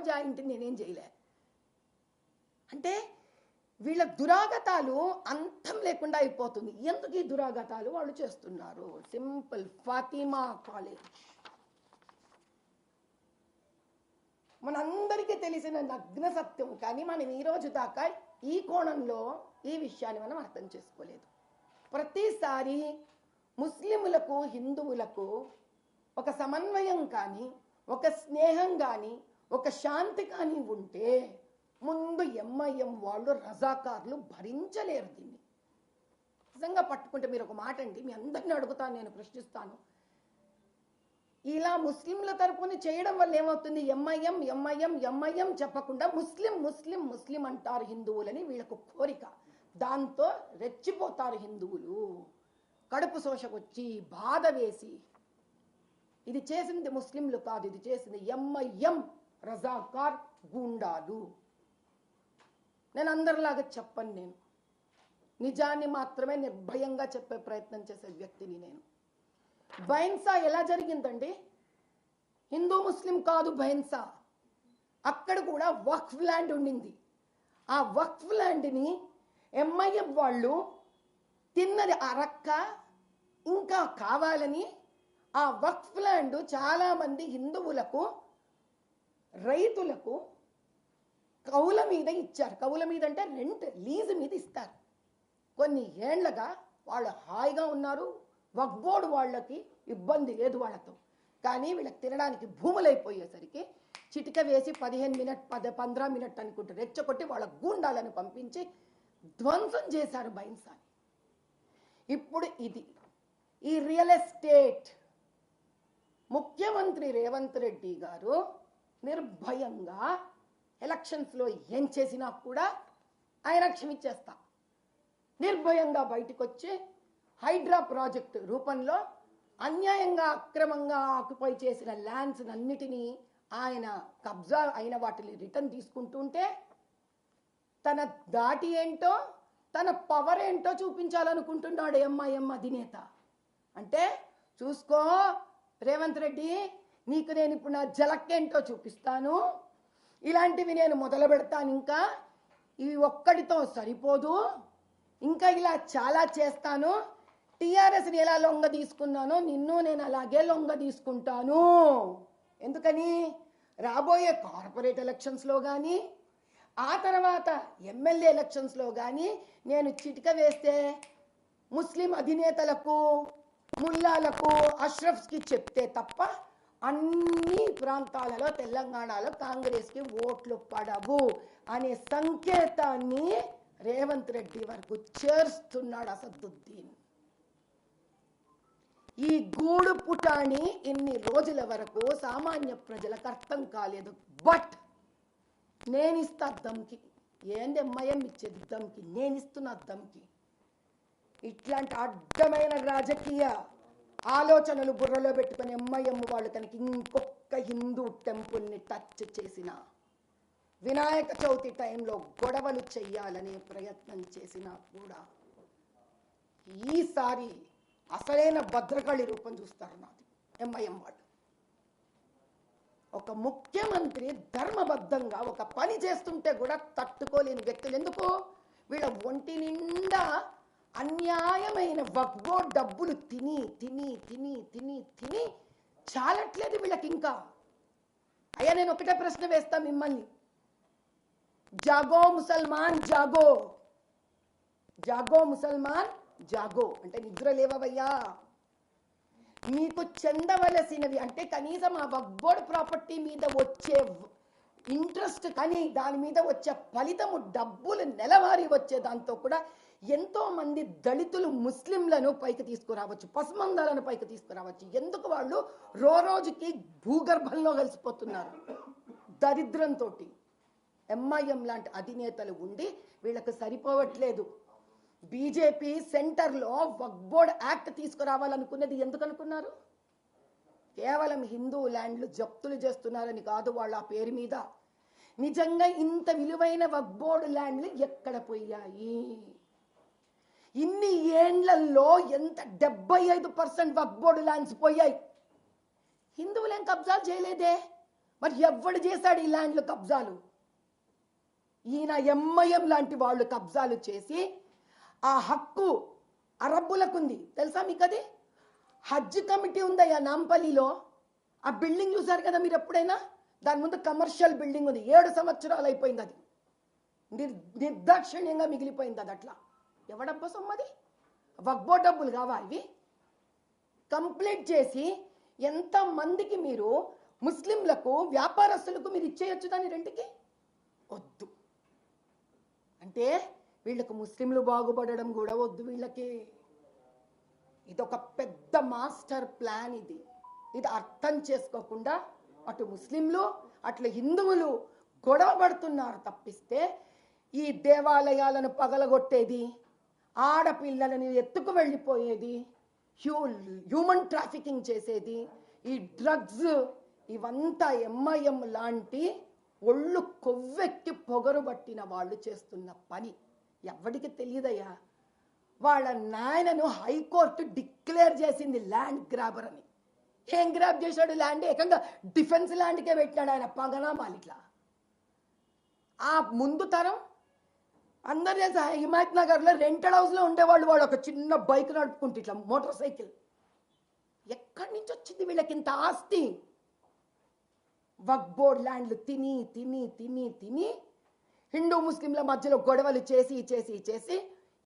రోజు ఆ ఇంటిని నేనేం చేయలే అంటే వీళ్ళ దురాగతాలు అంతం లేకుండా అయిపోతుంది. ఎందుకు ఈ దురాగతాలు వాళ్ళు చేస్తున్నారు? సింపుల్. ఫాతిమా కాలేజ్ మనందరికీ తెలిసిన నగ్న సత్యం, కానీ మనం ఈ రోజు దాకా ఈ కోణంలో ఈ విషయాన్ని మనం అర్థం చేసుకోలేదు. ప్రతిసారి ముస్లింలకు హిందువులకు ఒక సమన్వయం కానీ, ఒక స్నేహం కానీ, ఒక శాంతి కానీ ఉంటే ముందు ఎంఐఎం వాళ్ళు రజాకార్లు భరించలేరు దీన్ని. నిజంగా పట్టుకుంటే మీరు ఒక మాట అండి, మీ అందరిని అడుగుతాను, నేను ప్రశ్నిస్తాను. ఇలా ముస్లింల తరపున చేయడం వల్ల ఏమవుతుంది? ఎంఐఎం ఎంఐఎం ఎంఐఎం చెప్పకుండా ముస్లిం ముస్లిం ముస్లిం అంటారు హిందువులని వీళ్ళకు కోరిక. దాంతో రెచ్చిపోతారు హిందువులు, కడుపు శోషకొచ్చి బాధ వేసి. ఇది చేసింది ముస్లింలు కాదు, ఇది చేసింది ఎంఐఎం రజాకార్ గూండాలు. నేను అందరిలాగా చెప్పను, నేను నిజాన్ని మాత్రమే నిర్భయంగా చెప్పే ప్రయత్నం చేసే వ్యక్తిని నేను. బైన్సా ఎలా జరిగిందండి? హిందూ ముస్లిం కాదు బైన్సా. అక్కడ కూడా వక్ఫ్ ల్యాండ్ ఉండింది. ఆ వక్ఫ్ ల్యాండ్ని ఎంఐఎం వాళ్ళు తిన్నది అరక్క ఇంకా కావాలని ఆ వక్ఫ్ ల్యాండ్ చాలా మంది హిందువులకు రైతులకు కౌల మీద ఇచ్చారు. కౌల మీద అంటే రెంట్, లీజు మీద ఇస్తారు. కొన్ని ఏళ్లగా వాళ్ళు హాయిగా ఉన్నారు. వక్ఫ్ బోర్డు వాళ్ళకి ఇబ్బంది లేదు వాళ్ళతో. కానీ వీళ్ళకి తినడానికి భూములు అయిపోయేసరికి చిటిక వేసి 15 మినిట్ 15 మినిట్ అనుకుంటూ రెచ్చగొట్టి వాళ్ళ గూండాలను పంపించి ధ్వంసం చేశారు బైన్సాని. ఇప్పుడు ఇది ఈ రియల్ ఎస్టేట్ ముఖ్యమంత్రి రేవంత్ రెడ్డి గారు నిర్భయంగా ఎలక్షన్స్లో ఏం చేసినా కూడా ఆయన క్షమించేస్తా, నిర్భయంగా బయటకు వచ్చి హైడ్రా ప్రాజెక్టు రూపంలో అన్యాయంగా అక్రమంగా ఆక్యుపై చేసిన ల్యాండ్స్ అన్నిటినీ ఆయన కబ్జా అయిన వాటిని రిటర్న్ తీసుకుంటుంటే తన దాటి ఏంటో తన పవర్ ఏంటో చూపించాలనుకుంటున్నాడు ఎంఐఎం అధినేత. అంటే చూసుకో రేవంత్ రెడ్డి, నీకు నేను ఇప్పుడు నా జలక్కేంటో చూపిస్తాను, ఇలాంటివి నేను మొదలు పెడతాను, ఇంకా ఇవి ఒక్కడితో సరిపోదు, ఇంకా ఇలా చాలా చేస్తాను, టీఆర్ఎస్ని ఎలా లొంగ తీసుకున్నానో నిన్ను నేను అలాగే లొంగ తీసుకుంటాను. ఎందుకని? రాబోయే కార్పొరేట్ ఎలక్షన్స్లో కానీ ఆ తర్వాత ఎమ్మెల్యే ఎలక్షన్స్లో కానీ నేను చిటిక వేస్తే ముస్లిం అధినేతలకు ముల్లాలకు అష్రఫ్స్కి చెప్తే తప్ప అన్ని ప్రాంతాలలో తెలంగాణలో కాంగ్రెస్కి ఓట్లు పడవు అనే సంకేతాన్ని రేవంత్ రెడ్డి వరకు చేరుస్తున్నాడు అసదుద్దీన్. ఈ గూడు పుటాని ఇన్ని రోజుల వరకు సామాన్య ప్రజలకు అర్థం కాలేదు. బట్ నేనిస్తా దమ్కి. ఏంది ఎంఐఎం ఇచ్చేది దమ్కి? నేనిస్తున్నా దమ్కి. ఇట్లాంటి అడ్డమైన రాజకీయ ఆలోచనలు బుర్రలో పెట్టుకుని ఎంఐఎం వాళ్ళు కనుక ఇంకొక హిందూ టెంపుల్ని టచ్ చేసిన, వినాయక చవితి టైంలో గొడవలు చెయ్యాలనే ప్రయత్నం చేసినా కూడా ఈసారి అసలైన భద్రకాళి రూపం చూస్తారు నాది ఎంఐఎం వాళ్ళు. ఒక ముఖ్యమంత్రి ధర్మబద్ధంగా ఒక పని చేస్తుంటే కూడా తట్టుకోలేని వ్యక్తులు. ఎందుకు? వీళ్ళ ఒంటి నిండా అన్యాయమైన వక్ఫ్ బోర్డ్ డబ్బులు తిని తిని తిని తిని తిని చాలట్లేదు వీళ్ళకి ఇంకా. అయ్యా నేను ఒకటే ప్రశ్న వేస్తా మిమ్మల్ని, జాగో ముసల్మాన్ జాగో, జాగో ముసల్మాన్ జాగో అంటే నిద్ర లేవయ్యా. మీకు చెందవలసినవి అంటే కనీసం ఆ వక్ఫ్ బోర్డ్ ప్రాపర్టీ మీద వచ్చే ఇంట్రెస్ట్ కానీ దాని మీద వచ్చే ఫలితము డబ్బులు నెలవారీ వచ్చే దాంతో కూడా ఎంతో మంది దళితులు ముస్లింలను పైకి తీసుకురావచ్చు, పసుమందాలను పైకి తీసుకురావచ్చు. ఎందుకు? వాళ్ళు రోజుకి భూగర్భంలో కలిసిపోతున్నారు దరిద్రంతో. ఎంఐఎం లాంటి అధినేతలు ఉండి వీళ్ళకు సరిపోవట్లేదు. బీజేపీ సెంటర్లో వక్ఫ్ బోర్డ్ యాక్ట్ తీసుకురావాలనుకున్నది ఎందుకు అనుకున్నారు? కేవలం హిందూ ల్యాండ్లు జప్తులు చేస్తున్నారని కాదు వాళ్ళ ఆ పేరు మీద. నిజంగా ఇంత విలువైన వక్ఫ్ బోర్డు ల్యాండ్లు ఎక్కడ పోయాయి? ఇన్ని ఏండ్లలో ఎంత 75% వక్ఫ్ బోర్డు ల్యాండ్స్ పోయాయి. హిందువులేం కబ్జాలు చేయలేదే. మరి ఎవడు చేశాడు ఈ ల్యాండ్లు కబ్జాలు? ఈయన ఎంఐఎం లాంటి వాళ్ళు కబ్జాలు చేసి ఆ హక్కు అరబ్బులకు ఉంది. తెలుసా మీకు? అది హజ్ కమిటీ ఉందయ్యా నాంపల్లిలో. ఆ బిల్డింగ్ చూసారు కదా మీరు ఎప్పుడైనా? దాని ముందు కమర్షియల్ బిల్డింగ్ ఉంది. 7 సంవత్సరాలు అయిపోయింది. అది నిర్దాక్షిణ్యంగా మిగిలిపోయింది. అది అట్లా ఎవడబ్బా సొమ్మది? వక్బో డబ్బులు కావా ఇవి? కంప్లీట్ చేసి ఎంతమందికి మీరు ముస్లింలకు, వ్యాపారస్తులకు మీరు ఇచ్చేయచ్చు దాని రెంట్కి? వద్దు. అంటే వీళ్ళకు ముస్లింలు బాగుపడడం కూడా వద్దు వీళ్ళకి. ఇదొక పెద్ద మాస్టర్ ప్లాన్. ఇది అర్థం చేసుకోకుండా అటు ముస్లింలు అట్లా హిందువులు గొడవ పడుతున్నారు తప్పిస్తే, ఈ దేవాలయాలను పగలగొట్టేది, ఆడపిల్లలని ఎత్తుకు వెళ్ళిపోయేది, హ్యూమన్ ట్రాఫికింగ్ చేసేది, ఈ డ్రగ్స్, ఇవంతా ఎంఐఎం లాంటి ఒళ్ళు కొవ్వెక్కి పొగరు పట్టిన వాళ్ళు చేస్తున్న పని. ఎవరికి తెలియదయ్యా. వాళ్ళ నాయనను హైకోర్టు డిక్లేర్ చేసింది ల్యాండ్ గ్రాబర్ అని. ఏం గ్రాబ్ చేశాడు ల్యాండ్? ఏకంగా డిఫెన్స్ ల్యాండ్కే పెట్టినాడు ఆయన పగనామాలు. ఇట్లా ఆ ముందు తరం అందరు తెలుసా, హిమాయత్ నగర్లో రెంటెడ్ హౌస్లో ఉండేవాళ్ళు. వాడు ఒక చిన్న బైక్ నడుపుకుంటే ఇట్లా మోటార్ సైకిల్. ఎక్కడి నుంచి వచ్చింది వీళ్ళకి ఇంత ఆస్తి? వక్ఫ్ బోర్డ్ ల్యాండ్లు తిని తిని తిని తిని హిందూ ముస్లింల మధ్యలో గొడవలు చేసి చేసి చేసి